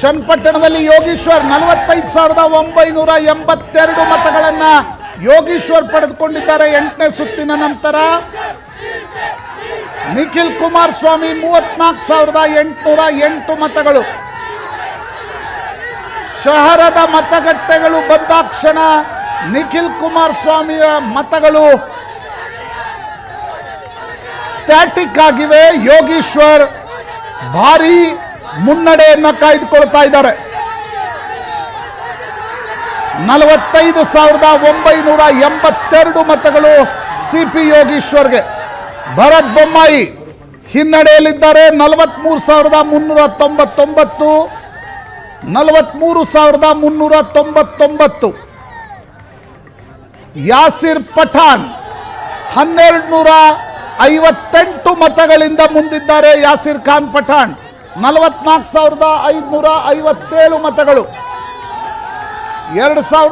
ಚನ್ನಪಟ್ಟಣದಲ್ಲಿ ಯೋಗೀಶ್ವರ್ 45,982 ಮತಗಳನ್ನು ಯೋಗೀಶ್ವರ್ ಪಡೆದುಕೊಂಡಿದ್ದಾರೆ 8ನೇ ಸುತ್ತಿನ ನಂತರ. ನಿಖಿಲ್ ಕುಮಾರಸ್ವಾಮಿ 34,808 ಮತಗಳು. ಶಹರದ ಮತಗಟ್ಟೆಗಳು ಬಂದಾಕ್ಷಣ ನಿಖಿಲ್ ಕುಮಾರಸ್ವಾಮಿಯ ಮತಗಳು ಸ್ಟ್ಯಾಟಿಕ್ ಆಗಿವೆ. ಯೋಗೀಶ್ವರ್ ಭಾರಿ ಮುನ್ನಡೆಯನ್ನು ಕಾಯ್ದುಕೊಳ್ತಾ ಇದ್ದಾರೆ. 45,982 ಮತಗಳು ಸಿಪಿ ಯೋಗೀಶ್ವರ್ಗೆ. ಭರತ್ ಬೊಮ್ಮಾಯಿ ಹಿನ್ನಡೆಯಲ್ಲಿದ್ದಾರೆ 43,399, 43,399. ಯಾಸಿರ್ ಪಠಾಣ್ 1,258 ಮತಗಳಿಂದ ಮುಂದಿದ್ದಾರೆ. ಯಾಸಿರ್ ಖಾನ್ ಪಠಾಣ್ 44,557 ಮತಗಳು. 2,000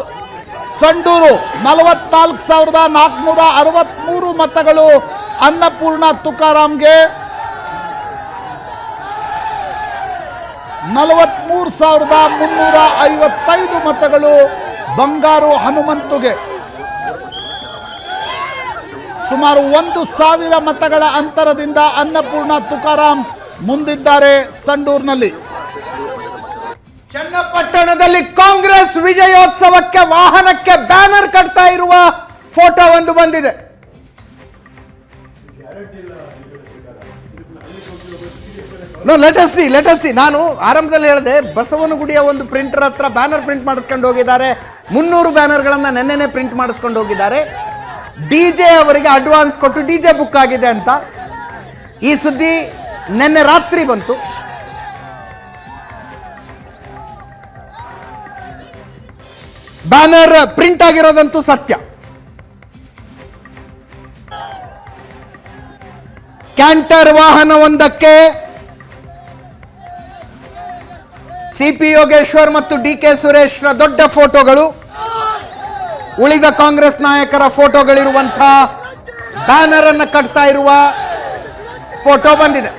ಸಂಡೂರು 44,463 ಮತಗಳು ಅನ್ನಪೂರ್ಣ ತುಕಾರಾಮ್ಗೆ. 43,355 ಮತಗಳು ಬಂಗಾರು ಹನುಮಂತುಗೆ. ಸುಮಾರು 1,000 ಮತಗಳ ಅಂತರದಿಂದ ಅನ್ನಪೂರ್ಣ ತುಕಾರಾಮ್ ಮುಂದಿದ್ದಾರೆ ಸಂಡೂರಿನಲ್ಲಿ. ಚನ್ನಪಟ್ಟಣದಲ್ಲಿ ಕಾಂಗ್ರೆಸ್ ವಿಜಯೋತ್ಸವಕ್ಕೆ ವಾಹನಕ್ಕೆ ಬ್ಯಾನರ್ ಕಟ್ತಾ ಇರುವ ಫೋಟೋ ಒಂದು ಬಂದಿದೆ. Let us see. ನಾನು ಆರಂಭದಲ್ಲಿ ಹೇಳಿದೆ, ಬಸವನಗುಡಿಯ ಒಂದು ಪ್ರಿಂಟರ್ ಹತ್ರ ಬ್ಯಾನರ್ ಪ್ರಿಂಟ್ ಮಾಡಿಸ್ಕೊಂಡು ಹೋಗಿದ್ದಾರೆ. 300 ಬ್ಯಾನರ್ಗಳನ್ನು ನೆನ್ನೆನೆ ಪ್ರಿಂಟ್ ಮಾಡಿಸ್ಕೊಂಡು ಹೋಗಿದ್ದಾರೆ. ಡಿಜೆ ಅವರಿಗೆ ಅಡ್ವಾನ್ಸ್ ಕೊಟ್ಟು ಡಿಜೆ ಬುಕ್ ಆಗಿದೆ ಅಂತ ಈ ಸುದ್ದಿ ನಿನ್ನೆ ರಾತ್ರಿ ಬಂತು. ಬ್ಯಾನರ್ ಪ್ರಿಂಟ್ ಆಗಿರೋದಂತೂ ಸತ್ಯ. ಕ್ಯಾಂಟರ್ ವಾಹನವೊಂದಕ್ಕೆ ಸಿಪಿ ಯೋಗೇಶ್ವರ್ ಮತ್ತು ಡಿಕೆ ಸುರೇಶ್ರ ದೊಡ್ಡ ಫೋಟೋಗಳು, ಉಳಿದ ಕಾಂಗ್ರೆಸ್ ನಾಯಕರ ಫೋಟೋಗಳಿರುವಂತಹ ಬ್ಯಾನರ್ ಅನ್ನು ಕಟ್ತಾ ಇರುವ ಫೋಟೋ ಬಂದಿದೆ.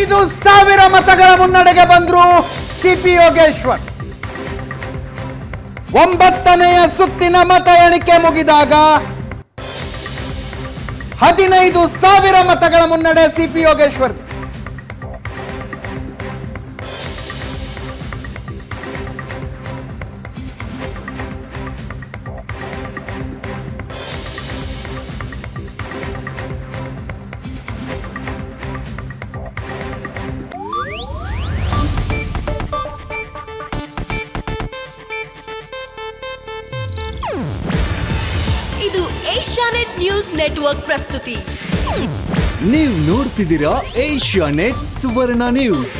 ಇದು 1,000 ಮತಗಳ ಮುನ್ನಡೆಗೆ ಬಂದ್ರು ಸಿಪಿ ಯೋಗೇಶ್ವರ್. 9ನೆಯ ಸುತ್ತಿನ ಮತ ಎಣಿಕೆ ಮುಗಿದಾಗ 15,000 ಮತಗಳ ಮುನ್ನಡೆ ಸಿಪಿ ಯೋಗೇಶ್ವರ್. ಇದು ಏಷ್ಯಾನೆಟ್ ನ್ಯೂಸ್ ನೆಟ್ವರ್ಕ್ ಪ್ರಸ್ತುತಿ. ನೀವು ನೋಡ್ತಿದ್ದೀರಾ ಏಷ್ಯಾನೆಟ್ ಸುವರ್ಣ ನ್ಯೂಸ್.